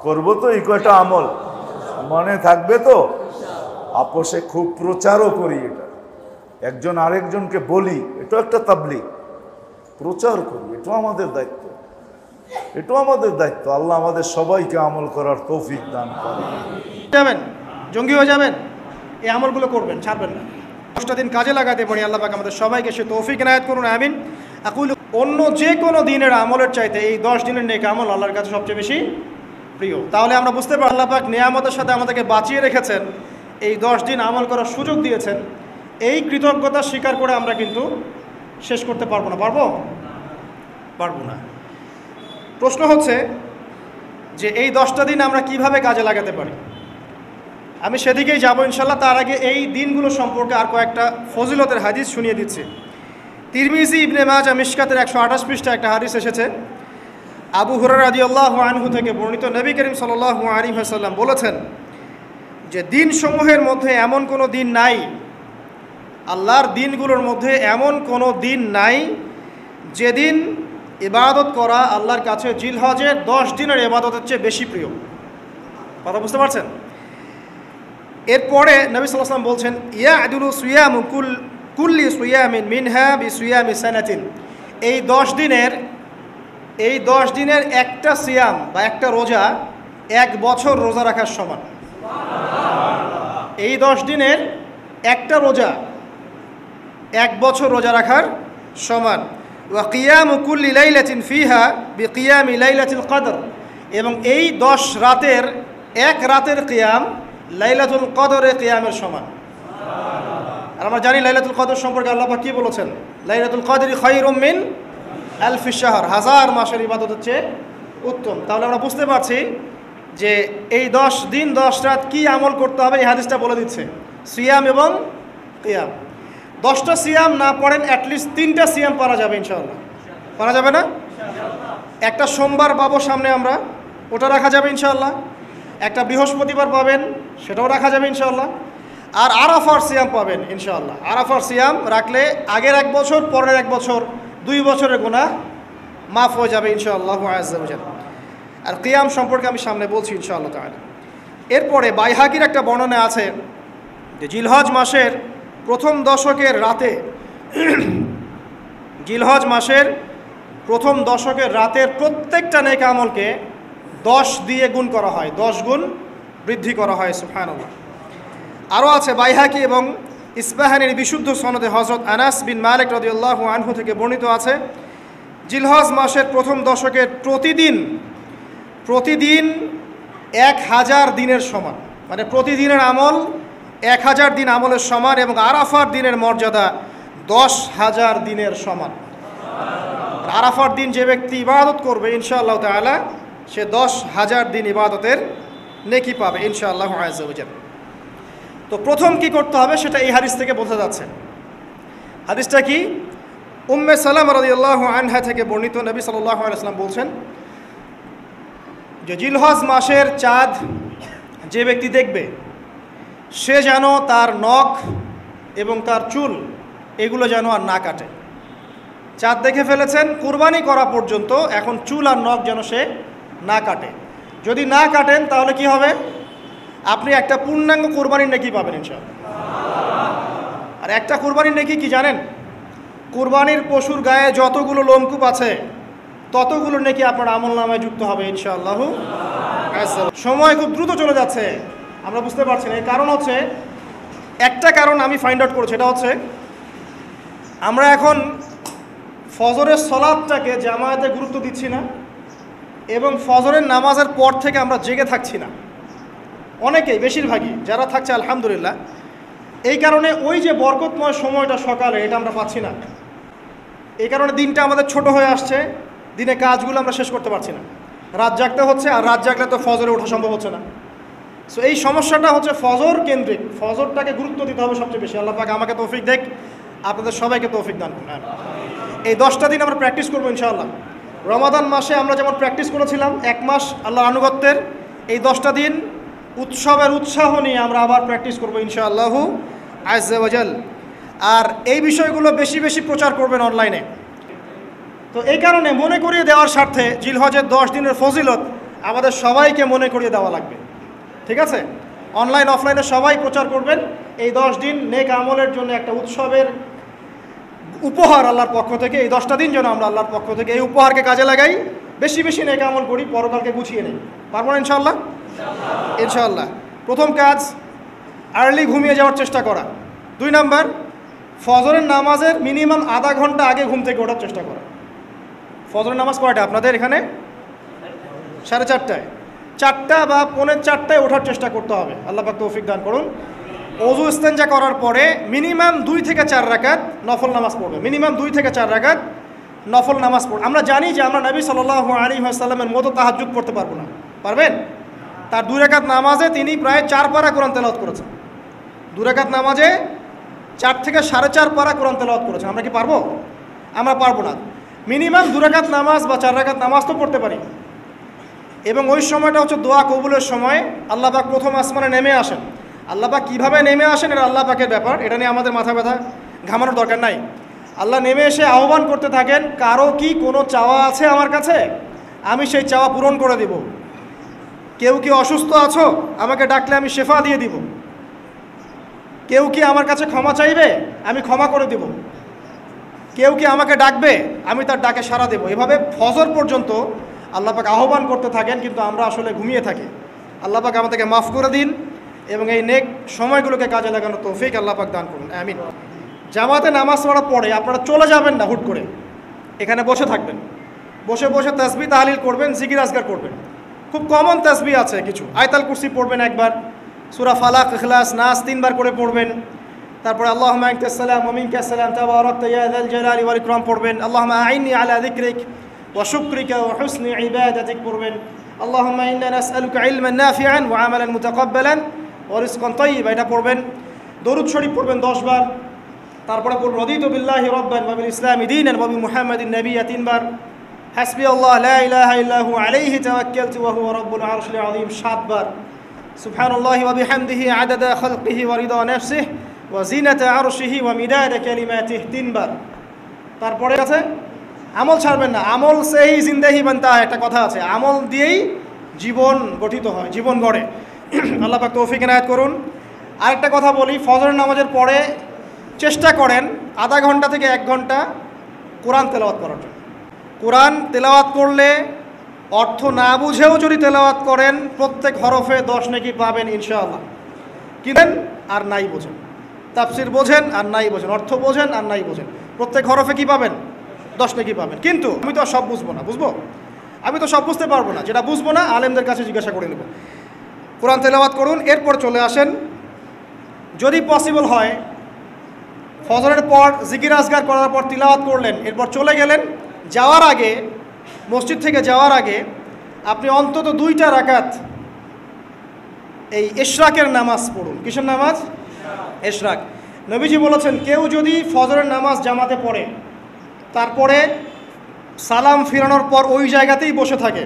করব তো এই কয়টা আমল মনে থাকবে তো। আপোষে খুব প্রচারও করি, এটা একজন আরেকজনকে বলি, এটা একটা তাবলীগ, প্রচার করি, এটাও আমাদের দায়িত্ব, এটাও আমাদের দায়িত্ব। আল্লাহ আমাদের সবাইকে আমল করার তৌফিক দান করেন। যাবেন জঙ্গি হয়ে যাবেন, এই আমলগুলো করবেন, ছাড়বেন না। 10টা দিন কাজে লাগাতে পারি, আল্লাহ পাক আমাদের সবাইকে সে তৌফিক এনায়েত করুন, আমিন। আকুল অন্য যে কোনো দিনের আমলের চাইতে এই 10 দিনের নেক আমল আল্লাহর কাছে সবচেয়ে বেশি প্রিয়। তাহলে আমরা বুঝতে পারি আল্লাহ পাক নিয়ামতের সাথে আমাদেরকে বাঁচিয়ে রেখেছেন, এই 10 দিন আমল করার সুযোগ দিয়েছেন। এই কৃতজ্ঞতা স্বীকার করে আমরা কিন্তু শেষ করতে পারবো না। পারবো না। প্রশ্ন হচ্ছে যে এই 10টা দিন আমরা কিভাবে কাজে লাগাতে পারি। আমি সেদিকেই যাবো ইনশাল্লাহ। তার আগে এই দিনগুলো সম্পর্কে আর কয়েকটা ফজিলতের হাদিস শুনিয়ে দিচ্ছি। তিরমিজি ইবনে মাজাহ মিশকাতের 128 পৃষ্ঠা একটা হাদিস এসেছে। আবু হুরায়রা রাদিয়াল্লাহু আনহু থেকে বর্ণিত, নবী করিম সাল্লাল্লাহু আলাইহি ওয়াসাল্লাম বলেছেন যে দিনসমূহের মধ্যে এমন কোনো দিন নাই, আল্লাহর দিনগুলোর মধ্যে এমন কোনো দিন নাই যেদিন ইবাদত করা আল্লাহর কাছে জিলহজের 10 দিনের ইবাদতের চেয়ে বেশি প্রিয়। কথা বুঝতে পারছেন? এরপরে নবী সাল্লাল্লাহু আলাইহি ওয়াসাল্লাম বলছেন, ইয়াদুলু সিয়ামু কুল্লি সিয়ামিন মিনহা বিসিয়ামি সানাতিন। এই 10 দিনের একটা সিয়াম বা একটা রোজা 1 বছর রোজা রাখার সমান। এই 10 দিনের একটা রোজা 1 বছর রোজা রাখার সমান। ওয়া কিয়ামু কুল্লি লাইলাতিন ফিহা বিকিয়ামি লাইলাতিল কদর। এবং এই 10 রাতের এক রাতের কিয়াম লাইলাতুল কদরের কিয়ামের সমান। আর আমরা জানি লাইলাতুল কদর সম্পর্কে আল্লাহ পাক কি বলেছেন, লাইলাতুল কদরি খায়রুম মিন আলফি শাহর, 1000 মাসের ইবাদতের চেয়ে উত্তম। তাহলে আমরা বুঝতে পারছি যে এই 10 দিন 10 রাত কি আমল করতে হবে, এই হাদিসটা বলে দিচ্ছে। সিয়াম এবং কিয়াম। 10টা সিয়াম না পড়েন, অ্যাটলিস্ট 3টা সিয়াম পারা যাবে ইনশাআল্লাহ। পারা যাবে না? একটা সোমবার পাবো সামনে আমরা, ওটা রাখা যাবে ইনশাআল্লাহ। একটা বৃহস্পতিবার পাবেন, সেটাও রাখা যাবে ইনশাআল্লাহ। আর আরাফার সিয়াম পাবেন ইনশাআল্লাহ। আরাফার সিয়াম রাখলে আগের 1 বছর পরের 1 বছর 2 বছরের গুনাহ মাফ হয়ে যাবে ইনশাআল্লাহ আযজা ওয়া জাল্লা। আর কিয়াম সম্পর্কে আমি সামনে বলছি ইনশাআল্লাহ তাআলা। এরপরে বাইহাকির একটা বর্ণনা আছে যে জিলহজ মাসের প্রথম দশকের রাতে, জিলহজ মাসের প্রথম দশকের রাতের প্রত্যেকটা নেক আমলকে 10 দিয়ে গুণ করা হয়, 10 গুণ বৃদ্ধি করা হয়। সুবহানাল্লাহ। আরও আছে বাইহাকি এবং ইসবাহানির বিশুদ্ধ সনদে হযরত আনাস বিন মালিক রাদিয়াল্লাহু আনহু থেকে বর্ণিত আছে, জিলহজ মাসের প্রথম দশকের প্রতিদিন 1000 দিনের সমান, মানে প্রতিদিনের আমল 1000 দিন আমলের সমান। এবং আরাফার দিনের মর্যাদা 10,000 দিনের সমান। আরাফার দিন যে ব্যক্তি ইবাদত করবে ইনশাআল্লাহ তাআলা সে 10,000 দিন ইবাদতের নেকি পাবে ইনশাআল্লাহ আযজা ওয়া জাল্লা। তো প্রথম কি করতে হবে সেটা এই হাদিস থেকে বোঝা যাচ্ছে। হাদিসটা কি? উম্মে সালামা রাদিয়াল্লাহু আনহা থেকে বর্ণিত, নবী সাল্লাল্লাহু আলাইহি ওয়াসাল্লাম বলছেন যে জিলহজ মাসের চাঁদ যে ব্যক্তি দেখবে সে যেন তার নখ এবং তার চুল এগুলো যেন আর না কাটে। চাঁদ দেখে ফেলেছেন, কুরবানি করা পর্যন্ত এখন চুল আর নখ যেন সে না কাটে। যদি না কাটেন তাহলে কি হবে? আপনি একটা পূর্ণাঙ্গ কুরবানির নেকি পাবেন ইনশাআল্লাহ। আর একটা কুরবানির নেকি কি জানেন? কুরবানির পশুর গায়ে যতগুলো লোমকূপ আছে ততগুলো নেকি আপনার আমলনামায় যুক্ত হবে ইনশাআল্লাহ। সময় খুব দ্রুত চলে যাচ্ছে, আমরা বুঝতে পারছি না। এর কারণ হচ্ছে, একটা কারণ আমি ফাইন্ড আউট করেছি, এটা হচ্ছে আমরা এখন ফজরের সলাতটাকে জামায়াতে গুরুত্ব দিচ্ছি না এবং ফজরের নামাজের পর থেকে আমরা জেগে থাকছি না। অনেকেই, বেশিরভাগই যারা থাকছে আলহামদুলিল্লাহ। এই কারণে ওই যে বরকতময় সময়টা সকালে, এটা আমরা পাচ্ছি না। এই কারণে দিনটা আমাদের ছোট হয়ে আসছে, দিনে কাজগুলো আমরা শেষ করতে পারছি না, রাত জাগতে হচ্ছে। আর রাত জাগলে তো ফজরে ওঠা সম্ভব হচ্ছে না। সো এই সমস্যাটা হচ্ছে ফজর কেন্দ্রিক। ফজরটাকে গুরুত্ব দিতে হবে সবচেয়ে বেশি। আল্লাহ পাক আমাকে তৌফিক দেখ, আপনাদের সবাইকে তৌফিক দান করুন। এই 10টা দিন আমরা প্র্যাকটিস করবো ইনশাআল্লাহ। রমাদান মাসে আমরা যেমন প্র্যাকটিস করেছিলাম 1 মাস আল্লাহর আনুগত্যের, এই 10টা দিন উৎসবের উৎসাহ নিয়ে আমরা আবার প্র্যাকটিস করবো ইনশাআল্লাহু আযজা ওয়া জাল। আর এই বিষয়গুলো বেশি বেশি প্রচার করবেন অনলাইনে। তো এই কারণে মনে করিয়ে দেওয়ার স্বার্থে জিলহজের 10 দিনের ফজিলত আমাদের সবাইকে মনে করিয়ে দেওয়া লাগবে, ঠিক আছে? অনলাইন অফলাইনে সবাই প্রচার করবেন। এই 10 দিন নেক আমলের জন্য একটা উৎসবের উপহার আল্লাহর পক্ষ থেকে। এই 10টা দিন যেন আমরা আল্লাহর পক্ষ থেকে এই উপহারকে কাজে লাগাই, বেশি বেশি নেক আমল করি, পরকালকে গুছিয়ে নেই। পারবো না ইনশাআল্লাহ? ইনশাআল্লাহ। প্রথম কাজ, আর্লি ঘুমিয়ে যাওয়ার চেষ্টা করা। 2 নাম্বার, ফজরের নামাজের মিনিমাম আধা ঘন্টা আগে ঘুম থেকে ওঠার চেষ্টা করা। ফজরের নামাজ কয়টা আপনাদের এখানে? 4:30টায়। 4টা বা 4:45টায় ওঠার চেষ্টা করতে হবে। আল্লাহ পাক তৌফিক দান করুন। ওযু ইস্তেঞ্জা করার পরে মিনিমাম 2 থেকে 4 রাকাত নফল নামাজ পড়বে। মিনিমাম 2 থেকে 4 রাকাত নফল নামাজ পড়বে। আমরা জানি যে আমরা নবী সাল্লাল্লাহু আলাইহি ওয়াসাল্লামের মতো তাহাজ্জুদ পড়তে পারবো না। পারবেন? তার 2 রাকাত নামাজে তিনি প্রায় 4 পারা কোরআন তেলাওয়াত করেছেন। 2 রাকাত নামাজে 4 থেকে 4.5 পারা কোরআন তেলাওয়াত করেছেন। আমরা কি পারবো? আমরা পারবো না। মিনিমাম 2 রাকাত নামাজ বা 4 রাকাত নামাজ তো পড়তে পারি। এবং ওই সময়টা হচ্ছে দোয়া কবুলের সময়। আল্লাহ পাক প্রথম আসমানে নেমে আসেন। আল্লাহ পাক কীভাবে নেমে আসেন এটা আল্লাহ পাকের ব্যাপার, এটা নিয়ে আমাদের মাথা ব্যথা ঘামানোর দরকার নাই। আল্লাহ নেমে এসে আহ্বান করতে থাকেন, কারো কি কোনো চাওয়া আছে আমার কাছে? আমি সেই চাওয়া পূরণ করে দিব। কেউ কি অসুস্থ আছো? আমাকে ডাকলে আমি শেফা দিয়ে দিব। কেউ কি আমার কাছে ক্ষমা চাইবে? আমি ক্ষমা করে দিব। কেউ কি আমাকে ডাকবে? আমি তার ডাকে সাড়া দেব। এভাবে ফজর পর্যন্ত আল্লাহ পাক আহ্বান করতে থাকেন, কিন্তু আমরা আসলে ঘুমিয়ে থাকি। আল্লাহ পাক আমাদেরকে মাফ করে দিন এবং এই নেক সময়গুলোকে কাজে লাগানোর তৌফিক আল্লাহ পাক দান করুন, আমিন। জামাতে নামাজ পড়ার পরে আপনারা চলে যাবেন না হুট করে, এখানে বসে থাকবেন। বসে বসে তাসবিহ তাহলিল করবেন, জিকির আজকার করবেন। খুব কমন তাসবিহ আছে কিছু। আয়াতুল কুরসি পড়বেন একবার, সূরা ফালাক, ইখলাস, নাস 3 বার করে পড়বেন। তারপরে আল্লাহুম্মা আনতাস সালাম ওয়া মিনকাস সালাম তাবারাকতা ইয়া যাল জালালি ওয়াল ইকরাম পড়বেন। আল্লাহুম্মা আইন্নি আলা যিকরিক ওয়া শুকরিকা ওয়া হুসনি ইবাদাতিক পড়বেন। আল্লাহুম্মা ইন্না নাসআলুকা ইলমান নাফিআন ওয়া আমালান মুতাকাব্বালান ওয়া রিজকান তাইয়্যিবা, এটা পড়বেন। দরুদ শরীফ পড়বেন 10 বার। তারপরে পড়বেন রাদিতু বিল্লাহি রাব্বান ওয়া বিল ইসলামি দীনান ওয়া বি মুহাম্মাদিন নাবিয়্যা 3 বার। হাসবি আল্লাহ লা ইলাহা ইল্লা হু আলাইহি তাওয়াক্কালতু ওয়া হুয়া রাব্বুল আরশিল আযীম 7 বার। সুবহানাল্লাহি ওয়া বিহামদিহি আদাদা খালকিহি ওয়া রিদা নাফসিহি ওয়া জিনাতা আরশিহি ওয়া মিদাদা কালিমাতিহি 3 বার। তারপরে আছে আমল ছাড়বেন না। আমল সেই জিন্দেহি বানতা হয়, একটা কথা আছে। আমল দিয়েই জীবন গঠিত হয়, জীবন গড়ে। আল্লাহ পাক তৌফিক এনায়েত করুন। আরেকটা কথা বলি, ফজরের নামাজের পরে চেষ্টা করেন আধা ঘন্টা থেকে 1 ঘন্টা কোরআন তেলাওয়াত করার জন্য। কোরআন তেলাওয়াত করলে অর্থ না বুঝেও যদি তেলাওয়াত করেন প্রত্যেক হরফে 10 নেকি পাবেন ইনশাআল্লাহ। কিনেন আর নাই বোঝেন, তাফসির বোঝেন আর নাই বোঝেন, অর্থ বোঝেন আর নাই বোঝেন, প্রত্যেক হরফে কি পাবেন? 10 নেকি পাবেন। কিন্তু আমি তো সব বুঝবো না, বুঝবো? আমি তো সব বুঝতে পারবো না। যেটা বুঝবো না আলেমদের কাছে জিজ্ঞাসা করে নেব। কোরআন তেলাওয়াত করুন। এরপর চলে আসেন, যদি পসিবল হয় ফজরের পর জিকির আজকার করার পর তিলাওয়াত করলেন, এরপর চলে গেলেন। যাওয়ার আগে, মসজিদ থেকে যাওয়ার আগে আপনি অন্তত 2টা রাকাত এই ইশরাকের নামাজ পড়ুন। কিসের নামাজ? ইশরাক। নবীজি বলেছেন, কেউ যদি ফজরের নামাজ জামাতে পড়ে তারপরে সালাম ফিরানোর পর ওই জায়গাতেই বসে থাকে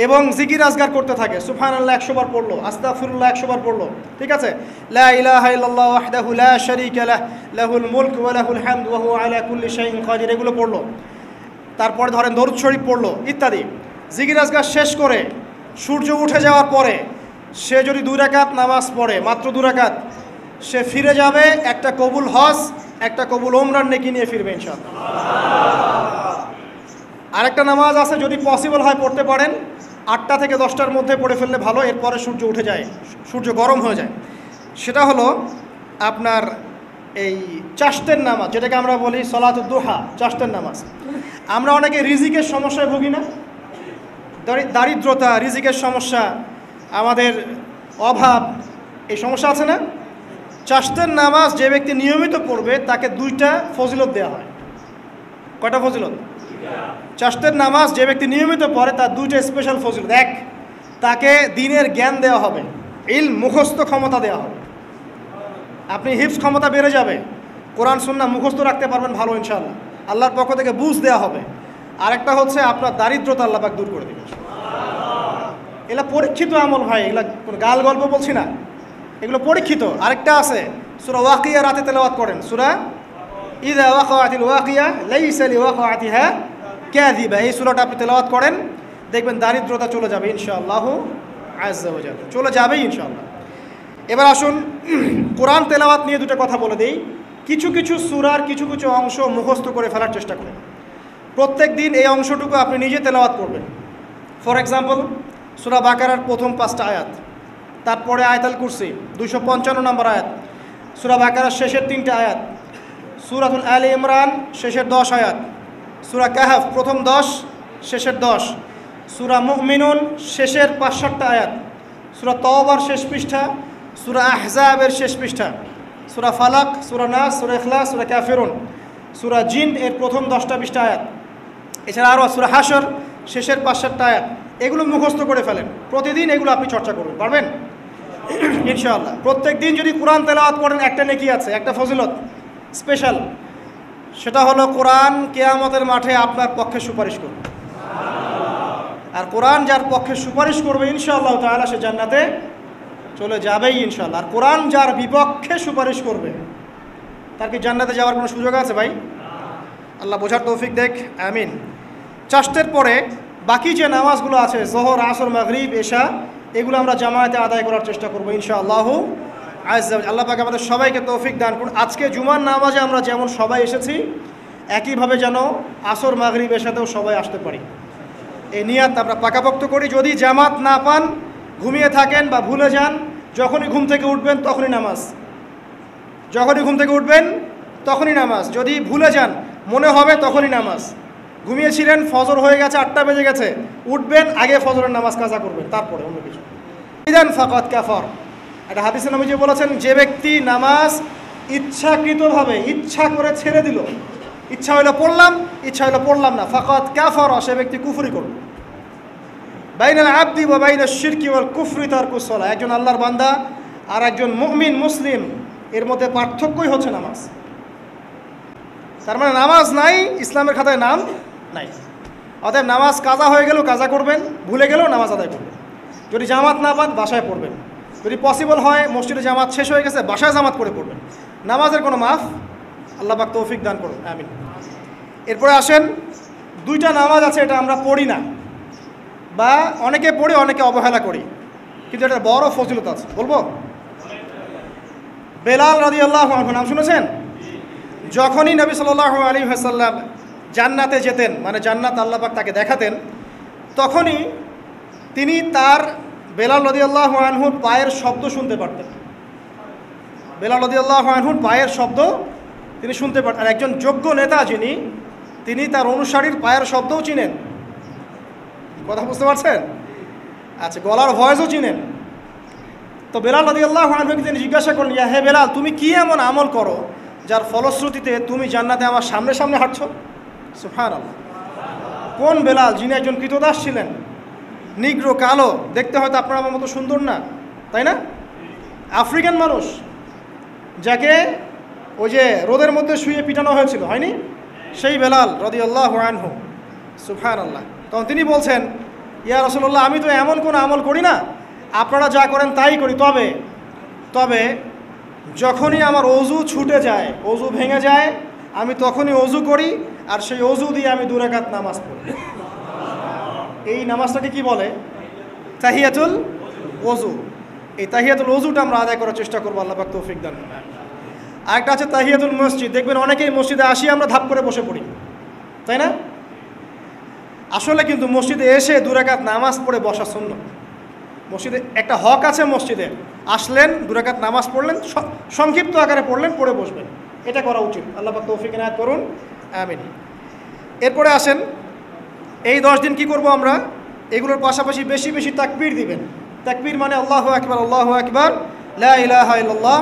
এবং জিকির আজগার করতে থাকে, সুবহানাল্লাহ 100 বার পড়লো, আস্তাগফিরুল্লাহ 100 বার পড়লো, ঠিক আছে, লা ইলাহা ইল্লাল্লাহ ওয়াহদাহু লা শারীকা লাহ লাহুল মুলকু ওয়া লাহুল হামদু ওয়া হুয়া আলা কুল্লি শাইইন কাদির, এগুলো পড়লো। তারপরে ধরেন দরুদ শরীফ পড়লো ইত্যাদি। জিকির আজগার শেষ করে সূর্য উঠে যাওয়ার পরে সে যদি 2 রাকাত নামাজ পড়ে, মাত্র 2 রাকাত, সে ফিরে যাবে একটা কবুল হজ, একটা কবুল ওমরার নেকি নিয়ে ফিরবে ইনশাআল্লাহ। আরেকটা নামাজ আছে, যদি পসিবল হয় পড়তে পারেন, 8টা থেকে 10টার মধ্যে পড়ে ফেললে ভালো। এরপরে সূর্য উঠে যায়, সূর্য গরম হয়ে যায়। সেটা হলো আপনার এই চাশতের নামাজ, যেটাকে আমরা বলি সলাতুদ দুহা, চাশতের নামাজ। আমরা অনেকে রিজিকের সমস্যায় ভুগি না? দারিদ্রতা, রিজিকের সমস্যা, আমাদের অভাব, এই সমস্যা আছে না? চাশতের নামাজ যে ব্যক্তি নিয়মিত পড়বে তাকে 2টা ফজিলত দেওয়া হয়। কয়টা ফজিলত? চাশতের নামাজ যে ব্যক্তি নিয়মিত পড়ে তার 2টা স্পেশাল ফজিলত। 1, তাকে দ্বীনের জ্ঞান দেওয়া হবে, ইলম মুখস্থ ক্ষমতা দেওয়া হবে। আপনি হিফজ ক্ষমতা বেড়ে যাবে, কোরআন সুন্নাহ মুখস্থ রাখতে পারবেন ভালো ইনশাআল্লাহ, আল্লাহর পক্ষ থেকে বুঝ দেওয়া হবে। আরেকটা হচ্ছে আপনার দারিদ্রতা আল্লাহ পাক দূর করে দেবে। এগুলা পরীক্ষিত আমল ভাই, এগুলা কোনো গাল গল্প বলছি না, এগুলো পরীক্ষিত। আরেকটা আছে, সূরা ওয়াকিয়া রাতে তেলাওয়াত করেন, সূরা ইযা ওয়াকাআতিল ওয়াকিয়া লাইসা লিওয়াকাআতিহা কাযিবা, এই সূরাটা আপনি তেলাওয়াত করেন, দেখবেন দারিদ্রতা চলে যাবে ইনশাআল্লাহ আজ্জা ওয়া জাল্লা, চলে যাবেই ইনশাআল্লাহ। এবার আসুন কোরআন তেলাওয়াত নিয়ে দুটো কথা বলে দিই। কিছু কিছু সূরার কিছু কিছু অংশ মুখস্থ করে ফেলার চেষ্টা করেন। প্রত্যেক দিন এই অংশটুকু আপনি নিজে তেলাওয়াত করবেন। ফর এক্সাম্পল, সূরা বাকারার প্রথম 5টা আয়াত, তারপরে আয়াতুল কুরসি 255 নম্বর আয়াত, সূরা বাকারার শেষের 3টে আয়াত, সূরাতুল আলে ইমরান শেষের 10 আয়াত, সূরা কাহফ প্রথম 10 শেষের 10, সূরা মুমিনুন শেষের 5-7টা আয়াত, সূরা তওবার শেষ পৃষ্ঠা, সূরা আহজাবের শেষ পৃষ্ঠা, সূরা ফালাক, সূরা নাস, সূরা ইখলাস, সূরা কাফিরুন, সূরা জিন এর প্রথম 10টা-20টা আয়াত, এছাড়া আরও সূরা হাশর শেষের 5-7টা আয়াত। এগুলো মুখস্থ করে ফেলেন। প্রতিদিন এগুলো আপনি চর্চা করবেন, পারবেন ইনশাআল্লাহ। প্রত্যেক দিন যদি কোরআন তেলাওয়াত করেন একটা নেকি আছে, একটা ফজিলত স্পেশাল, সেটা হলো কোরআন কিয়ামতের মাঠে আপনার পক্ষে সুপারিশ করবে। আর কোরআন যার পক্ষে সুপারিশ করবে ইনশাআল্লাহ তাআলা সে জান্নাতে চলে যাবেই ইনশাআল্লাহ। আর কোরআন যার বিপক্ষে সুপারিশ করবে তার কি জান্নাতে যাওয়ার কোনো সুযোগ আছে ভাই? আল্লাহ বোঝার তৌফিক দেখ, আমিন। চারটের পরে বাকি যে নামাজগুলো আছে যোহর, আসর, মাগরিব, এশা, এগুলো আমরা জামায়াতে আদায় করার চেষ্টা করবো ইনশাআল্লাহ আজ্জা। আল্লাহ পাক আমাদের সবাইকে তৌফিক দান করুন। আজকে জুমার নামাজে আমরা যেমন সবাই এসেছি, একইভাবে যেন আসর, মাগরিব, এশাতেও সবাই আসতে পারি, এই নিয়াত আমরা পাকাপোক্ত করি। যদি জামাত না পান, ঘুমিয়ে থাকেন বা ভুলে যান, যখনই ঘুম থেকে উঠবেন তখনই নামাজ, যখনই ঘুম থেকে উঠবেন তখনই নামাজ। যদি ভুলে যান, মনে হবে তখনই নামাজ। ঘুমিয়েছিলেন, ফজর হয়ে গেছে, 8টা বেজে গেছে, উঠবেন, আগে ফজরের নামাজ কাজা করবেন, তারপরে অন্য কিছু। ইদান ফাকাত কাফার, একটা হাদিসে নবীজি বলেছেন, যে ব্যক্তি নামাজ ইচ্ছাকৃতভাবে ইচ্ছা করে ছেড়ে দিল, ইচ্ছা হইলো পড়লাম, ইচ্ছা হইলো পড়লাম না, ফাকাত কাফার, সে ব্যক্তি কুফরি করল। বাইনাল আবদি ওয়া বাইনাশ শিরকি ওয়াল কুফরি তারকুস সালাহ, একজন আল্লাহর বান্দা আর একজন মুমিন মুসলিম এর মধ্যে পার্থক্যই হচ্ছে নামাজ। তার মানে নামাজ নাই, ইসলামের খাতায় নাম নাই। অতএব নামাজ কাজা হয়ে গেলেও কাজা করবেন, ভুলে গেলেও নামাজ আদায় করবেন। যদি জামাত না পান বাসায় পড়বেন, যদি পসিবল হয় মসজিদে জামাত শেষ হয়ে গেছে বাসায় জামাত করে পড়বেন। নামাজের কোনো মাফ আল্লাহ পাক তৌফিক দান করুন, আমিন। এরপরে আসেন, 2টা নামাজ আছে এটা আমরা পড়ি না, বা অনেকে পড়ি অনেকে অবহেলা করি, কিন্তু এটা বড় ফজিলত আছে, বলবো। বেলাল রাদিয়াল্লাহু আনহু নাম শুনেছেন? যখনই নবী সাল্লাল্লাহু আলাইহি ওয়াসাল্লাম জান্নাতে যেতেন, মানে জান্নাত আল্লাহ পাক তাকে দেখাতেন, তখনই তিনি তার বেলাল রাদিয়াল্লাহু আনহুর পায়ের শব্দ শুনতে পারতেন। বেলাল রাদিয়াল্লাহু আনহুর পায়ের শব্দ তিনি শুনতে পারতেন। আর একজন যোগ্য নেতা যিনি, তিনি তার অনুসারীর পায়ের শব্দও চিনেন। কথা বুঝতে পারছেন? আচ্ছা, গলার ভয়েসও চিনেন। তো বেলাল রাদিয়াল্লাহু আনহুকে তিনি জিজ্ঞাসা করলেন, ইয়া হে বেলাল, তুমি কি এমন আমল করো যার ফলশ্রুতিতে তুমি জান্নাতে আমার সামনে সামনে হাঁটছো? সুবহানাল্লাহ। কোন বেলাল? যিনি একজন কৃতদাস ছিলেন, নিগ্রো, কালো, দেখতে হয়তো আপনার আমার মতো সুন্দর না, তাই না? আফ্রিকান মানুষ, যাকে ওই যে রোদের মধ্যে শুয়ে পিটানো হয়েছিল, হয়নি? সেই বেলাল রাদিয়াল্লাহু আনহু, সুবহানাল্লাহ। তখন তিনি বলছেন, ইয়া রাসূলুল্লাহ, আমি তো এমন কোনো আমল করি না, আপনারা যা করেন তাই করি, তবে যখনই আমার অজু ছুটে যায়, অজু ভেঙে যায়, আমি তখনই অজু করি, আর সেই অজু দিয়ে আমি 2 রাকাত নামাজ পড়ি। এই নামাজটাকে কি বলে? তাহিয়াতুল ওযু। এই তাহিয়াতুল ওযুটা আমরা আদায় করার চেষ্টা করবো, আল্লাহ পাক তৌফিক দান করুন। আরেকটা আছে তাহিয়াতুল মসজিদ। দেখবেন অনেকেই মসজিদে আসি আমরা ধাপ করে বসে পড়ি, তাই না? আসলে কিন্তু মসজিদে এসে 2 রাকাত নামাজ পড়ে বসা সুন্নাত। মসজিদে একটা হক আছে, মসজিদে আসলেন, 2 রাকাত নামাজ পড়লেন, সংক্ষিপ্ত আকারে পড়লেন, পড়ে বসবেন, এটা করা উচিত। আল্লাহ পাক তৌফিক ইনায়াত করুন, আমিন। এরপরে আসেন, এই 10 দিন কি করব আমরা? এগুলোর পাশাপাশি বেশি বেশি তাকবীর দিবেন। তাকবীর মানে আল্লাহু আকবার, আল্লাহু আকবার, লা ইলাহা ইল্লাল্লাহ,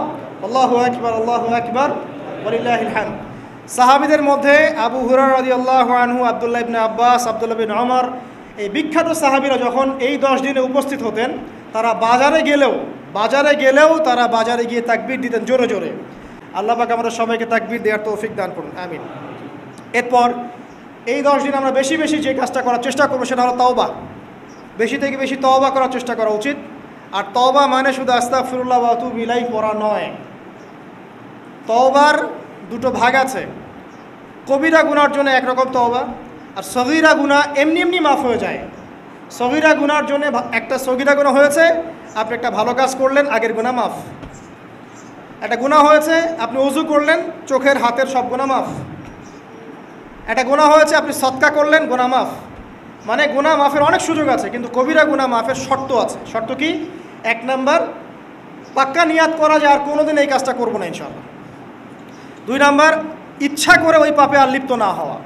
আল্লাহু আকবার, আল্লাহু আকবার, ওয়ালিল্লাহিল হামদ। সাহাবীদের মধ্যে আবু হুরায়রা রাদিয়াল্লাহু আনহু, আব্দুল্লাহ ইবনে আব্বাস, আব্দুল্লাহ বিন ওমর, এই বিখ্যাত সাহাবীরা যখন এই 10 দিনে উপস্থিত হতেন, তারা বাজারে গেলেও তারা বাজারে গিয়ে তাকবীর দিতেন জোরে জোরে। আল্লাহ পাক আমাদের সবাইকে তাকবীর দেওয়ার তৌফিক দান করুন, আমিন। এরপর এই 10 দিন আমরা বেশি বেশি যে কাজটা করার চেষ্টা করবো সেটা হলো তওবা। বেশি থেকে বেশি তওবা করার চেষ্টা করা উচিত। আর তওবা মানে শুধু আস্তাগফিরুল্লাহ ওয়া আতুবু ইলাইহি পড়া নয়। তওবার 2টো ভাগ আছে। কবিরা গুনার জন্য একরকম তওবা, আর সগীরা গুনাহ এমনি এমনি মাফ হয়ে যায়, সগীরা গুনার জন্য একটা সগীরা গুনাহ হয়েছে, আপনি একটা ভালো কাজ করলেন, আগের গুনাহ মাফ। একটা গুনাহ হয়েছে, আপনি ওযু করলেন, চোখের হাতের সব গুনাহ মাফ। একটা গুনাহ হয়েছে, আপনি সদকা করলেন, গুনাহ মাফ। মানে গুনাহ মাফের অনেক সুযোগ আছে, কিন্তু কবিরা গুনাহ মাফের শর্ত আছে। শর্ত কি? 1 নাম্বার, পাক্কা নিয়াত করা যে আর কোনোদিন এই কাজটা করবো না ইনশাআল্লাহ। 2 নাম্বার, ইচ্ছা করে ওই পাপে আর লিপ্ত না হওয়া।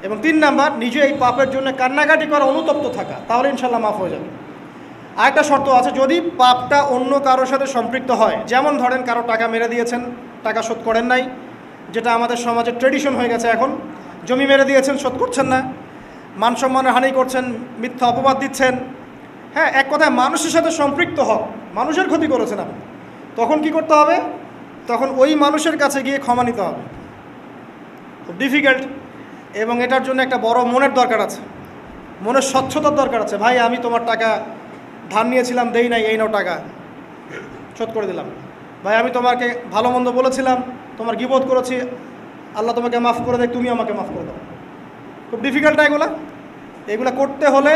এবং 3 নাম্বার, নিজে এই পাপের জন্য কান্নাকাটি করা, অনুতপ্ত থাকা, তাহলে ইনশাআল্লাহ মাফ হয়ে যাবে। আরেকটা শর্ত আছে, যদি পাপটা অন্য কারোর সাথে সম্পৃক্ত হয়, যেমন ধরেন কারো টাকা মেরে দিয়েছেন, টাকা শোধ করেন নাই, যেটা আমাদের সমাজে ট্রেডিশন হয়ে গেছে এখন। জমি মেরে দিয়েছেন, শোধ করছেন না, মান সম্মানের হানি করছেন, মিথ্যা অপবাদ দিচ্ছেন, হ্যাঁ, এক কথায় মানুষের সাথে সম্পৃক্ত হক, মানুষের ক্ষতি করেছেন আপনি, তখন কি করতে হবে? তখন ওই মানুষের কাছে গিয়ে ক্ষমা নিতে হবে। খুব ডিফিকাল্ট, এবং এটার জন্য একটা বড় মনের দরকার আছে, মনের স্বচ্ছতার দরকার আছে। ভাই, আমি তোমার টাকা ধার নিয়েছিলাম, দেই নাই, এই নাও টাকা, শোধ করে দিলাম। ভাই, আমি তোমাকে ভালো মন্দ বলেছিলাম, তোমার গীবত করেছি, আল্লাহ তোমাকে মাফ করে দেয়, তুমি আমাকে মাফ করে দাও। খুব ডিফিকাল্ট এগুলো করতে হলে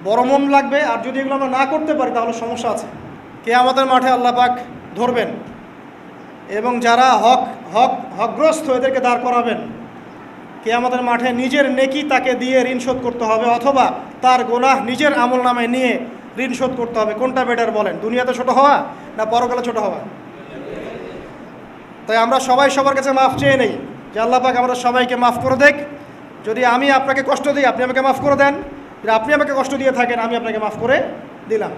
বড় মন লাগবে। আর যদি এগুলো আমরা না করতে পারি তাহলে সমস্যা আছে। কিয়ামতের মাঠে আল্লাহ পাক ধরবেন, এবং যারা হকগ্রস্ত এদেরকে দাঁড় করাবেন। কিয়ামতের মাঠে নিজের নেকি তাকে দিয়ে ঋণ শোধ করতে হবে, অথবা তার গুনাহ নিজের আমল নামে নিয়ে ঋণ শোধ করতে হবে। কোনটা বেটার বলেন? দুনিয়াতে ছোট হওয়া না পরকালে ছোট হওয়া? তাই আমরা সবাই সবার কাছে মাফ চেয়ে নেই যে আল্লাহ পাক আমরা সবাইকে মাফ করে দেখ। যদি আমি আপনাকে কষ্ট দিই, আপনি আমাকে মাফ করে দেন। যদি আপনি আমাকে কষ্ট দিয়ে থাকেন, আমি আপনাকে মাফ করে দিলাম।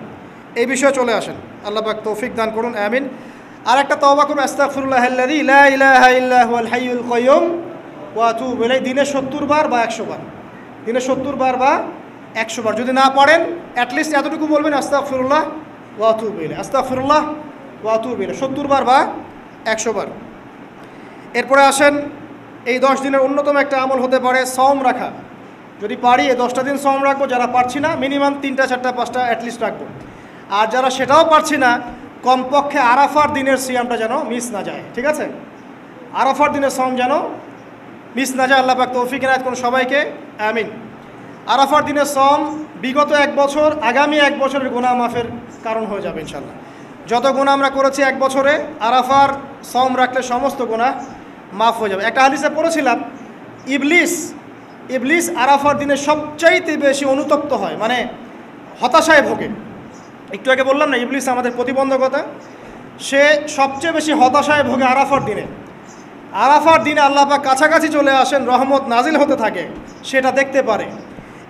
এই বিষয়ে চলে আসেন। আল্লাহ পাক তৌফিক দান করুন, আমিন। আর একটা তওবা করুন, আস্তাগফিরুল্লাহাল্লাযী লা ইলাহা ইল্লা হুয়াল হাইয়ুল কাইয়্যুম ওয়া আতুবু ইলাইহি, দিনে 70 বার বা 100 বার, দিনে 70 বার বা 100 বার। যদি না পারেন, অ্যাটলিস্ট এতটুকু বলবেন, আস্তাগফিরুল্লাহ ওয়া আতুবু ইলাইহি, আস্তাগফিরুল্লাহ ওয়া আতুবু ইলাইহি, 70 বার বা 100 বার। এরপরে আসেন, এই 10 দিনের অন্যতম একটা আমল হতে পারে সওম রাখা। যদি পারি এই 10টা দিন সওম রাখবো, যারা পারছি না মিনিমাম 3টা 4টা 5টা অ্যাটলিস্ট রাখবো। আর যারা সেটাও পারছি না, কমপক্ষে আরাফার দিনের সিয়ামটা যেন মিস না যায়, ঠিক আছে? আরাফার দিনের সওম যেন মিস না যায়। আল্লাহ পাক তৌফিক এনায়েত করুন সবাইকে, আমিন। আরাফার দিনের সওম বিগত 1 বছর, আগামী 1 বছরের গুনাহ মাফের কারণ হয়ে যাবে ইনশাআল্লাহ। যত গুনাহ আমরা করেছি 1 বছরে, আরাফার সওম রাখলে সমস্ত গুনাহ মাফ হয়ে যাবে। একটা হাদিসে পড়েছিলাম, ইবলিস আরাফার দিনে সবচাইতে বেশি অনুতপ্ত হয়, মানে হতাশায় ভোগে। একটু আগে বললাম না, ইবলিস আমাদের প্রতিবন্ধকতা, সে সবচেয়ে বেশি হতাশায় ভোগে আরাফার দিনে। আরাফার দিনে আল্লাহ পাক কাছাকাছি চলে আসেন, রহমত নাজিল হতে থাকে, সেটা দেখতে পারে।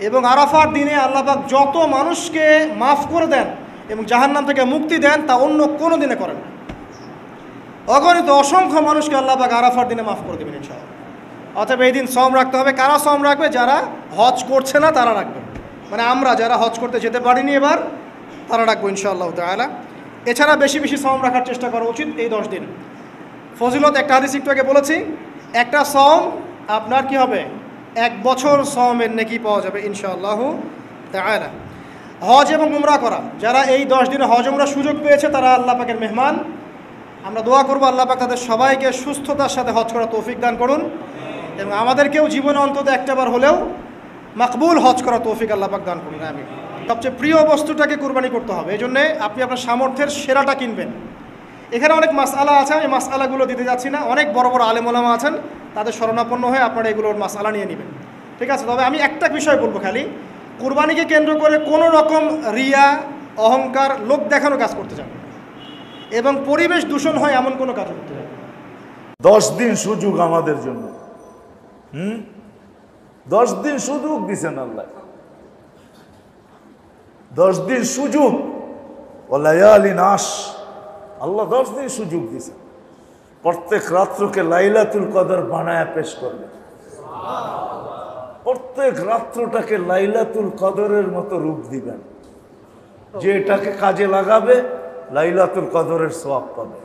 এবং আরাফার দিনে আল্লাহ পাক যত মানুষকে মাফ করে দেন এবং জাহান্নাম থেকে মুক্তি দেন, তা অন্য কোনো দিনে করেন না। অগণিত অসংখ্য মানুষকে আল্লাহ পাক আরাফার দিনে মাফ করে দেবেন ইনশাআল্লাহ। অতএব এই দিন সওম রাখতে হবে। কারা সওম রাখবে? যারা হজ করছে না তারা রাখবে, মানে আমরা যারা হজ করতে যেতে পারিনি এবার, তারা রাখবো ইনশাআল্লাহ তাআলা। এছাড়া বেশি বেশি সওম রাখার চেষ্টা করা উচিত এই 10 দিন। ফজিলত একটা হাদিস একটু আগে বলেছি, একটা সওম আপনার কি হবে? 1 বছর সওমের নেকি পাওয়া যাবে ইনশাআল্লাহ তাআলা। হজ এবং উমরা করা, যারা এই 10 দিনে হজ উমরা সুযোগ পেয়েছে, তারা আল্লাহ পাকের মেহমান। আমরা দোয়া করবো আল্লাহ পাক তাদের সবাইকে সুস্থতার সাথে হজ করা তৌফিক দান করুন, এবং আমাদেরকেও জীবনে অন্তত একটাবার হলেও মাকবুল হজ করা তৌফিক আল্লাহ পাক দান করুন, আমিন। সবচেয়ে প্রিয় বস্তুটাকে কুরবানি করতে হবে, এই জন্যে আপনি আপনার সামর্থ্যের সেরাটা কিনবেন। এখানে অনেক মাসআলা আছে, আমি মাসআলাগুলো দিতে যাচ্ছি না। অনেক বড় বড় আলেম ওলামা আছেন, তাদের শরণাপন্ন হয়ে আপনারা এগুলোর মাসআলা নিয়ে নেবেন, ঠিক আছে? তবে আমি একটা বিষয় বলবো, খালি কুরবানিকে কেন্দ্র করে কোনো রকম রিয়া, অহংকার, লোক দেখানো কাজ করতে যাবেন, এবং পরিবেশ দূষণ হয় এমন কোনো কাজ করতে যাবেন। 10 দিন সুযোগ আমাদের জন্য, 10 দিন সুযোগ দিছেন আল্লাহ, 10 দিন সুযোগ। ওয়ালায়ালিন আশ, আল্লাহ 10 দিন সুযোগ দিছেন। প্রত্যেক রাত্রকে লাইলাতুল কদর বানায়া পেশ করবেন, প্রত্যেক রাত্রটাকে লাইলাতুল কদরের মতো রূপ দিবেন, যে এটাকে কাজে লাগাবে লাইলাতুল কদরের সওয়াব পাবে।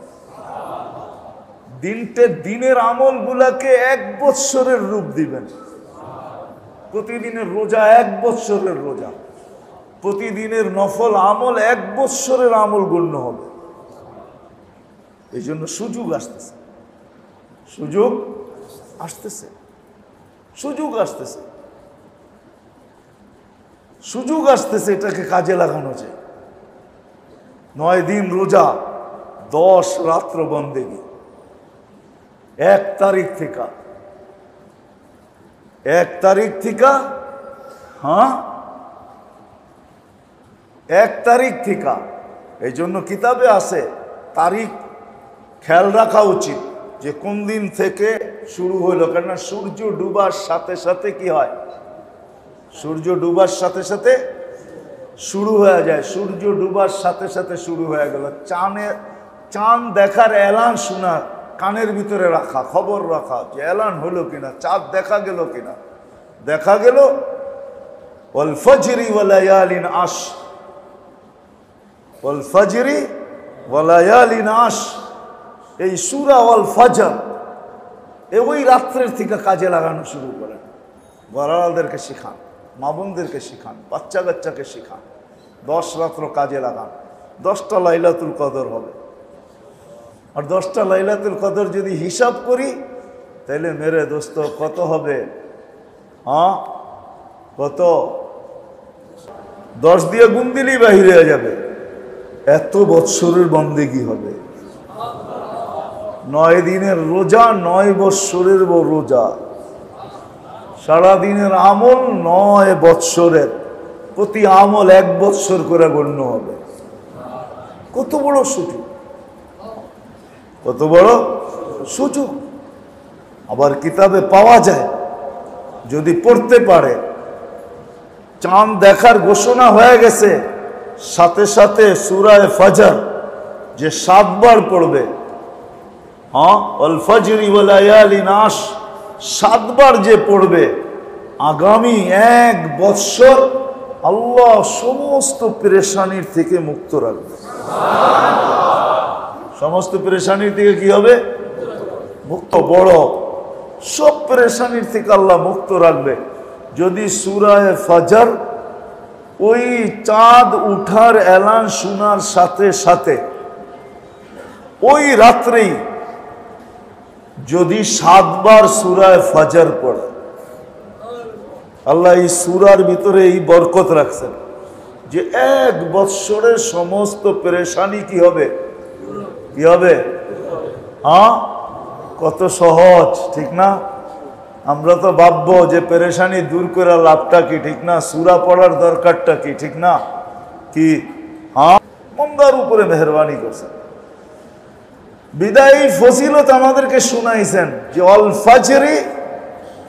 দিনের আমলগুলাকে 1 বৎসরের রূপ দিবেন। প্রতিদিনের রোজা 1 বৎসরের রোজা, প্রতিদিনের নফল আমল 1 বৎসরের আমল গণ্য হবে। এই জন্য সুযোগ আসতেছে, সুযোগ আসতেছে, সুযোগ আসতেছে। সুযোগ আসতেছে, এটাকে কাজে লাগানো যায়। 9 দিন রোজা, 10 রাত্র বন্দেগী। 1 তারিখ থেকে হ্যাঁ 1 তারিখ থেকে, এই জন্য কিতাবে আছে তারিখ খেয়াল রাখা উচিত যে কোন দিন থেকে শুরু হলো। কেননা সূর্য ডুবার সাথে সাথে কি হয়? সূর্য ডুবার সাথে সাথে শুরু হয়ে যায়। সূর্য ডুবার সাথে সাথে শুরু হয়ে গেল। চাঁদ দেখার এলান শোনা, কানের ভিতরে রাখা, খবর রাখা যে এলান হলো কিনা, চাঁদ দেখা গেল কিনা। দেখা গেল ওয়াল ফজরি ওয়া লায়ালিন আশ, ওয়াল ফজরি ওয়া লায়ালিন আশ। এই সূরা ওয়াল ফজর ওই রাত্রের থেকে কাজে লাগানো শুরু করেন। বড়ালদেরকে শিখান, মা বোনদেরকে শিখান, বাচ্চা কাচ্চাকে শিখান। 10 রাত্র কাজে লাগান। 10টা লাইলাতুল কদর হবে। আর 10টা লাইলাতুল কদর যদি হিসাব করি তাহলে মেরে দোস্ত কত হবে? হ্যাঁ কত? 10 দিয়ে গুণ দিলেই বাহির হয়ে যাবে। এত বৎসরের বন্দেগী হবে। 9 দিনের রোজা, 9 বৎসরের রোজা। সারাদিনের আমল 9 বৎসরের, প্রতি আমল 1 বৎসর করে গণ্য হবে। কত বড় সুযোগ, কত বড় সুযোগ। আবার কিতাবে পাওয়া যায়, যদি পড়তে পারে, চাঁদ দেখার ঘোষণা হয়ে গেছে, সাথে সাথে সূরা ফজর যে 7 বার পড়বে, হ্যাঁ ওয়াল ফজরি ওয়া লায়ালিন আশ 7 বার যে পড়বে, আগামী 1 বৎসর আল্লাহ সমস্ত পেরেশানির থেকে মুক্ত রাখবে। সমস্ত পেরেশানির থেকে কি হবে? মুক্ত। বড় সব পেরেশানির থেকে আল্লাহ মুক্ত রাখবে যদি সূরা ফজর ওই চাঁদ উঠার এলান শোনার সাথে সাথে ওই রাত্রেই যদি 7 বার সূরা ফজর পড়ে। আল্লাহ এই সূরার ভিতরে এই বরকত রাখছেন যে 1 বৎসরের সমস্ত পেরেশানি কি হবে? কি হবে? হ্যাঁ কত সহজ, ঠিক না? আমরা তো ভাববো যে পেরেশানি দূর করে লাভটা কি, ঠিক না? সূরা পড়ার দরকারটা কি, ঠিক না? কি হ্যাঁ মন্দার উপরে মেহেরবানি করছেন। বিদায়ী ফজিলত আমাদেরকে শুনাইছেন যে অল ফাজরি,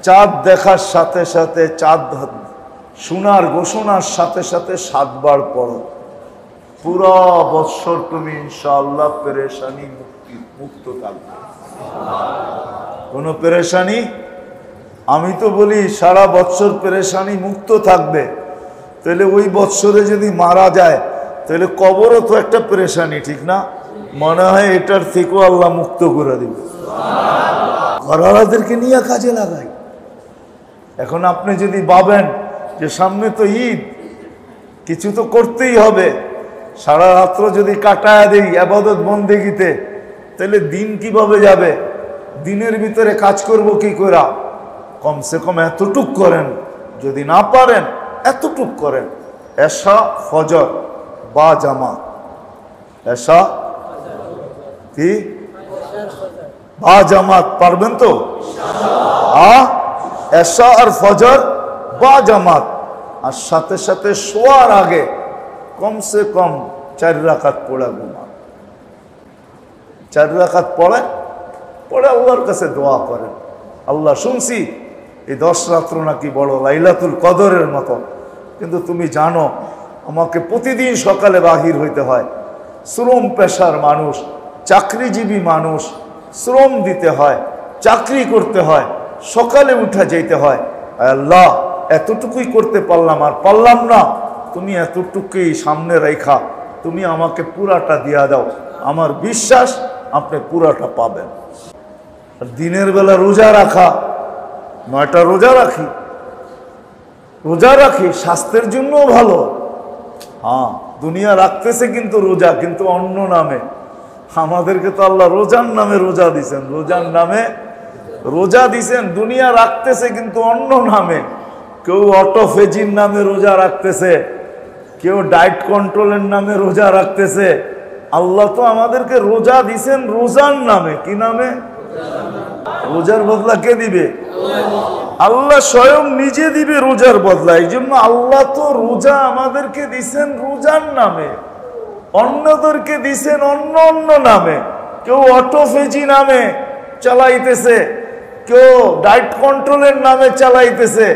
চাঁদ দেখার সাথে সাথে, চাঁদ শোনার ঘোষণার সাথে সাথে 7 বার পড়ো। পুরো বৎসর তুমি ইনশাআল্লাহ পেরেশানি মুক্ত থাকবে। কোনো পেরেশানি, আমি তো বলি সারা বৎসর পেরেশানি মুক্ত থাকবে। তাহলে ওই বৎসরে যদি মারা যায় তাহলে কবরও তো একটা পেরেশানি, ঠিক না? মনে হয় এটার থেকেও আল্লাহ মুক্ত করে দিবে। ঘরওয়ালাদেরকে নিয়ে কাজে লাগাই। এখন আপনি যদি ভাবেন যে সামনে তো ঈদ, কিছু তো করতেই হবে, সারা রাত্র যদি কাটায় দেই ইবাদত বন্দেগীতে, তাহলে দিন কিভাবে যাবে? দিনের ভিতরে কাজ করব কি করে? কমসে কম এতটুক করেন, যদি না পারেন এতটুক করেন, এশা ফজর বা জামাত। এশা কি বা জামাত পারবেন তো? এশা আর ফজর বা জামাত, আর সাথে সাথে শোয়ার আগে কমসে কম 4 রাকাত পড়া ঘুমান। 4 রাকাত পড়ে আল্লাহর কাছে দোয়া করেন, আল্লাহ শুনছি এই 10 রাত্র নাকি বড় লাইলাতুল কদরের মতো, কিন্তু তুমি জানো আমাকে প্রতিদিন সকালে বাহির হইতে হয়, শ্রম পেশার মানুষ, চাকরিজীবী মানুষ, শ্রম দিতে হয়, চাকরি করতে হয়, সকালে উঠা যেতে হয়। আল্লাহ এতটুকুই করতে পারলাম, আর পারলাম না, তুমি এতটুকুই সামনে রেখা তুমি আমাকে পুরাটা দিয়া দাও। আমার বিশ্বাস আপনি পুরাটা পাবেন। আর দিনের বেলা রোজা রাখা, 9টা রোজা রাখি স্বাস্থ্যের জন্য ভালো। হ্যাঁ দুনিয়া রাখতেছে কিন্তু রোজা, কিন্তু অন্য নামে। আমাদেরকে তো আল্লাহ রোজার নামে রোজা দিছেন, রোজার নামে রোজা দিছেন, দুনিয়া রাখতেছে কিন্তু অন্য নামে। কেউ অটোফেজির নামে রোজা রাখতেছে, কেউ ডায়েট কন্ট্রোলের নামে রোজা রাখতেছে। আল্লাহ তো আমাদেরকে রোজা দিছেন রোজার নামে। কি নামে? রোজার বদলা কে দিবে? আল্লাহ স্বয়ং নিজে দিবে রোজার বদলা। এই জন্য আল্লাহ তো রোজা আমাদেরকে দিছেন রোজার নামে, অন্যদেরকে দিছেন অন্য অন্য নামে। কেউ অটোফেজি নামে চালাইতেছে, কেউ ডায়েট কন্ট্রোলের নামে চালাইতেছে।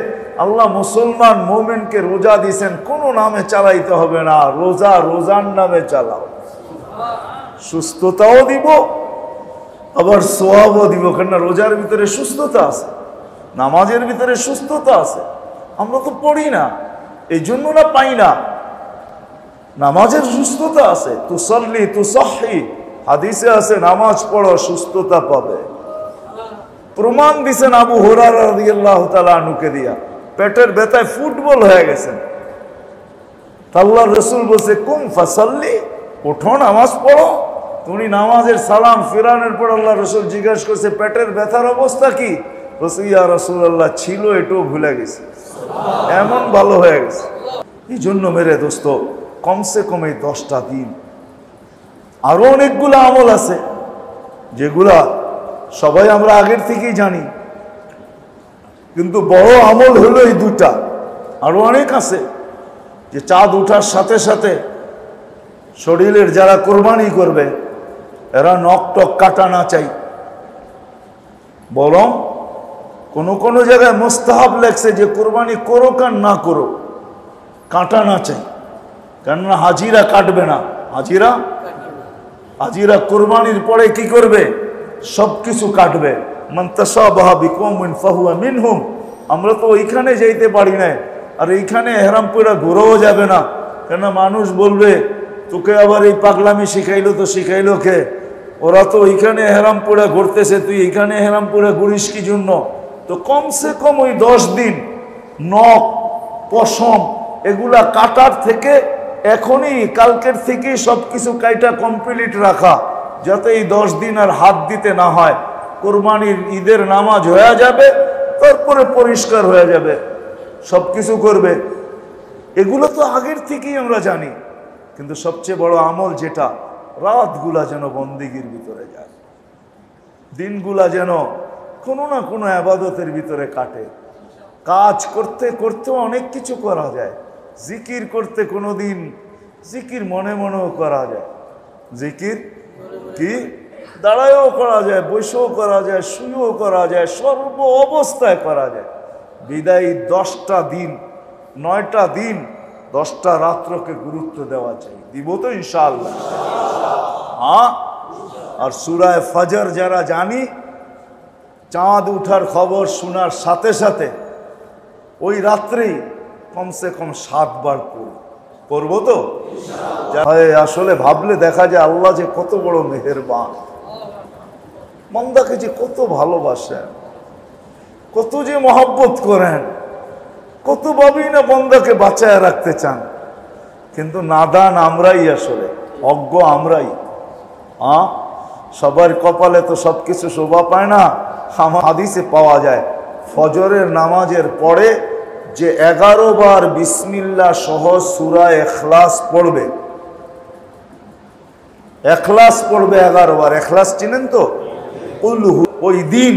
আল্লাহ মুসলমান মোমেনকে রোজা দিছেন কোনো নামে চালাইতে হবে না, রোজা রোজার নামে চালাও। সুস্থতাও দিব আবার সোয়াবও দিব, কেননা রোজার ভিতরে সুস্থতা আছে, নামাজের ভিতরে সুস্থতা আছে। আমরা তো পড়ি না, এই জন্য না পাই না। নামাজের সুস্থতা আছে, তুসাল্লি তুসাহি, হাদিসে আছে নামাজ পড়ো সুস্থতা পাবে। প্রমাণ দিছেন আবু হুরায়রা রাদিয়াল্লাহু তাআলা আনহুকে দিয়া, পেটের ব্যথায় ফুটবল হয়ে গেছেন। আল্লাহর রাসূল বলছে কুম ফাসাল্লি, ওঠো নামাজ পড়ো। তুমি নামাজের সালাম ফিরানোর পর আল্লাহ রাসূল জিজ্ঞাসা করছে পেটের ব্যথার অবস্থা কি? বলছে ইয়া রাসূলুল্লাহ ছিল, এটাও ভুলে গেছি, এমন ভালো হয়ে গেছে। এই জন্য মেরে দোস্ত, কমসে কম এই 10টা দিন, আরো অনেকগুলো আমল আছে যেগুলা সবাই আমরা আগের থেকেই জানি, কিন্তু বড় আমল হলো এই 2টা। আরো অনেক আছে যে চাঁদ ওঠার সাথে সাথে শরীরের যারা কোরবানি করবে এরা নখ টক কাটা না চাই, বরং কোন জায়গায় মুস্তাহাব লেখছে যে কোরবানি করো কার না করো, কাটা না চাই। কেননা হাজিরা কাটবে না, হাজিরা কোরবানির পরে কি করবে? সবকিছু কাটবে। মান তাশাবাহা বিকওমিন ফাহুয়া মিনহুম। আমরা তো ওইখানে যাইতে পারি না, আর এইখানে এহরাম পরে ঘুরেও যাবে না, কেন মানুষ বলবে তোকে আবার এই পাগলামি শিখাইলো, তো শিখাইলো কে? ওরা তো ওইখানে এহরাম পরে ঘুরতেছে, তুই এইখানে এহরাম পরে ঘুরিস কি জন্য? তো কমসে কম ওই 10 দিন নখ পশম এগুলা কাটার থেকে এখনই কালকের থেকেই সবকিছু কাইটা কমপ্লিট রাখা, যাতে এই 10 দিন আর হাত দিতে না হয়। কোরবানির ঈদের নামাজ হয়ে যাবে, তারপরে পরিষ্কার হয়ে যাবে, সবকিছু করবে। এগুলো তো আগের থেকেই আমরা জানি, কিন্তু সবচেয়ে বড় আমল যেটা, রাতগুলা যেন বন্দিগির ভিতরে যায়, দিনগুলা যেন কোনো না কোনো ইবাদতের ভিতরে কাটে। কাজ করতে করতেও অনেক কিছু করা যায়, জিকির করতে কোনোদিন জিকির মনে মনেও করা যায়, জিকির কি দাঁড়ায়ও করা যায়, বসেও করা যায়, শুয়েও করা যায়, সর্ব অবস্থায় করা যায়। বিদায়ী 10টা দিন, 9টা দিন, 10টা রাত্রকে গুরুত্ব দেওয়া চাই। দিব তো ইনশাআল্লাহ? হ্যাঁ। আর সূরা ফজর যারা জানি, চাঁদ উঠার খবর শোনার সাথে সাথে ওই রাত্রেই কমসে কম 7 বার পড়বো তো। আসলে ভাবলে দেখা যায় আল্লাহ যে কত বড় মেহেরবান, বান্দাকে যে কত ভালোবাসেন, কত যে মহব্বত করেন, কত ভাবেই না বান্দাকে বাঁচায় রাখতে চান। কিন্তু নাদান আমরাই, আসলে অজ্ঞ আমরাই। সবার কপালে তো সবকিছু শোভা পায় না। আমার হাদিসে পাওয়া যায় ফজরের নামাজের পরে যে 11 বার বিসমিল্লাহ সহ সূরা ইখলাস পড়বে, ইখলাস পড়বে 11 বার। ইখলাস চিনেন তো? ওই দিন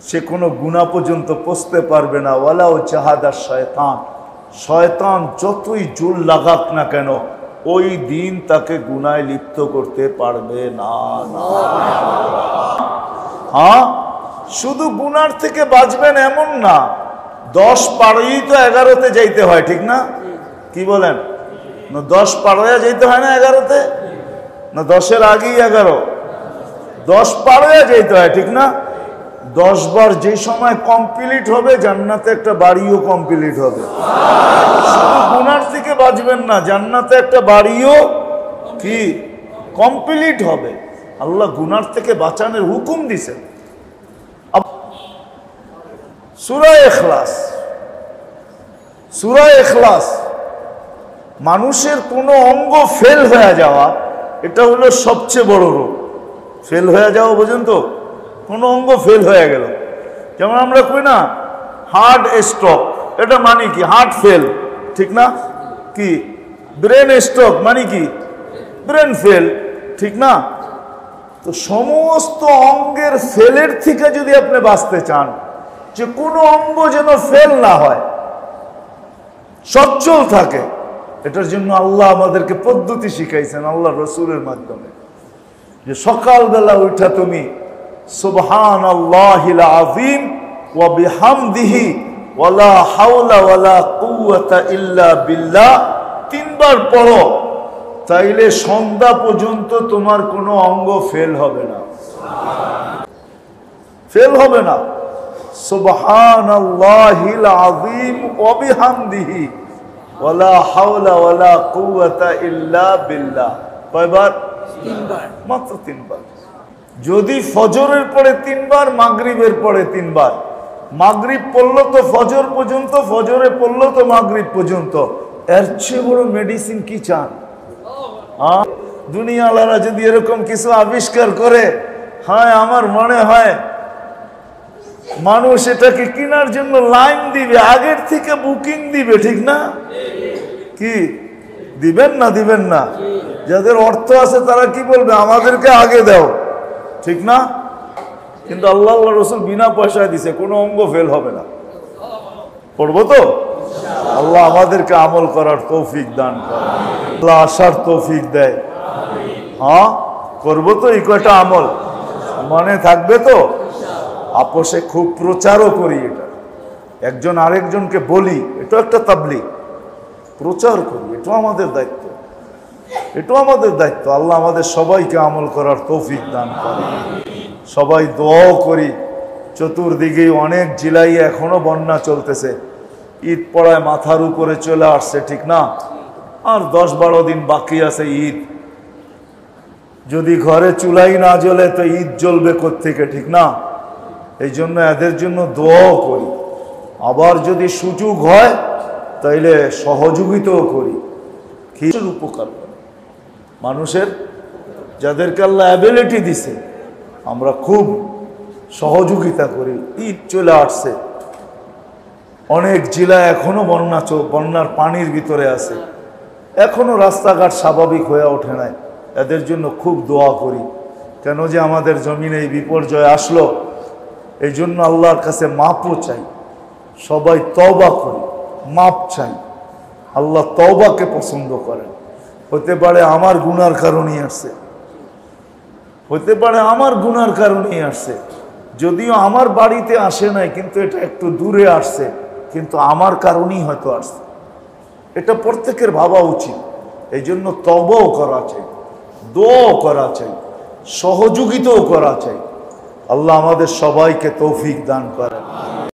সে কোনো গুনাহ পর্যন্ত পৌঁছতে পারবে না। ওয়ালাউ জাহাদা শয়তান, শয়তান যতই জোর লাগাক না কেন, ওই দিন তাকে গুনায় লিপ্ত করতে পারবে না। হ্যাঁ, শুধু গুনার থেকে বাঁচবেন এমন না, 10 পারেই তো 11তে যাইতে হয়, ঠিক না? কি বলেন? না 10 পার হয়ে যাইতে হয় না 11তে? না 10-এর আগেই 11? 10 পার হয়ে যাইতে হয়, ঠিক না? 10 বার যে সময় কমপ্লিট হবে, জান্নাতে একটা বাড়িও কমপ্লিট হবে। শুধু গুনার থেকে বাঁচবেন না, জান্নাতে একটা বাড়িও কি কমপ্লিট হবে। আল্লাহ গুনার থেকে বাঁচানোর হুকুম দিছেন। সূরা ইখলাস, সূরা ইখলাস, মানুষের কোনো অঙ্গ ফেল হয়ে যাওয়া, এটা হলো সবচেয়ে বড় রোগ। ফেল হয়ে যাওয়া, বুঝেন তো? কোনো অঙ্গ ফেল হয়ে গেল, যেমন আমরা কই না হার্ট স্ট্রোক, এটা মানে কি? হার্ট ফেল, ঠিক না? কি ব্রেন স্ট্রোক মানে কি? ব্রেন ফেল, ঠিক না? তো সমস্ত অঙ্গের ফেলের থেকে যদি আপনি বাঁচতে চান, যে কোনো অঙ্গ যেন ফেল না হয়, সচ্ছল থাকে, এটার জন্য আল্লাহ আমাদেরকে পদ্ধতি শিখাইছেন আল্লাহ রসুলের মাধ্যমে। যে সকালবেলা উঠা তুমি সুবহানাল্লাহিল আযীম ওয়া বিহামদিহি ওয়ালা হাওলা ওয়ালা কুওয়াতা ইল্লা বিল্লাহ 3 বার পড়ো, তাইলে সন্ধ্যা পর্যন্ত তোমার কোনো অঙ্গ ফেল হবে না, ফেল হবে না। সুবহানাল্লাহিল আযীম ওয়া বিহামদিহি ওয়ালা হাওলা ওয়ালা কুওয়াতা ইল্লা বিল্লাহ। কয়বার? 3 বার। মাত্র 3 বার। যদি ফজরের পরে 3 বার, মাগরিবের পরে 3 বার, মাগরিব পড়লো তো ফজর পর্যন্ত, ফজরে পড়লো তো মাগরিব পর্যন্ত, এর চেয়ে বড় মেডিসিন কি চান? দুনিয়াওয়ালারা যদি এরকম কিছু আবিষ্কার করে, হ্যাঁ আমার মনে হয় মানুষ এটাকে কেনার জন্য লাইন দিবে, আগের থেকে বুকিং দিবে, ঠিক না? কি দিবেন না? দিবেন না? যাদের অর্থ আছে তারা কি বলবে? আমাদেরকে আগে দাও, ঠিক না? কিন্তু আল্লাহ রসুল বিনা পয়সায় দিছে, কোনো অঙ্গ ফেল হবে না। পড়বো তো? আল্লাহ আমাদেরকে আমল করার তৌফিক দান করে, আল্লাহ আসার তৌফিক দেয়। হ্যাঁ করবো তো এই কয়টা আমল, মনে থাকবে তো? আপোষে খুব প্রচারও করি, এটা একজন আরেকজনকে বলি, এটা একটা তাবলীগ, প্রচার করি, এটা আমাদের দায়িত্ব, এটাও আমাদের দায়িত্ব। আল্লাহ আমাদের সবাইকে আমল করার তৌফিক দান করে। সবাই দোয়াও করি। চতুর্দিকে অনেক জেলায় এখনো বন্যা চলতেছে, ঈদ পড়ায় মাথার উপরে চলে আসছে, ঠিক না? আর 10-12 দিন বাকি আছে ঈদ। যদি ঘরে চুলাই না জ্বলে তো ঈদ জ্বলবে কোত্থেকে, ঠিক না? এই জন্য এদের জন্য দোয়াও করি। আবার যদি সুযোগ হয় তাইলে সহযোগিতাও করি, কিসের উপকার করে মানুষের, যাদেরকে আল্লাহ অ্যাবিলিটি দিছে, আমরা খুব সহযোগিতা করি। ঈদ চলে আসছে, অনেক জেলা এখনো বন্যার পানির ভিতরে আছে, এখনো রাস্তাঘাট স্বাভাবিক হয়ে ওঠে নাই। এদের জন্য খুব দোয়া করি। কেন যে আমাদের জমিনে এই বিপর্যয় আসলো, এই জন্য আল্লাহর কাছে মাপও চাই, সবাই তওবা করি, মাপ চাই। আল্লাহ তওবাকে পছন্দ করেন। হতে পারে আমার গুনার কারণেই আসছে, হতে পারে আমার গুনার কারণেই আসছে, যদিও আমার বাড়িতে আসে নাই, কিন্তু এটা একটু দূরে আসছে, কিন্তু আমার কারণেই হয়তো আসছে। এটা প্রত্যেকের ভাবা উচিত। এই জন্য তওবাও করা চাই, দোয়াও করা চাই, সহযোগিতাও করা চাই। আল্লাহ আমাদের সবাইকে তৌফিক দান করেন।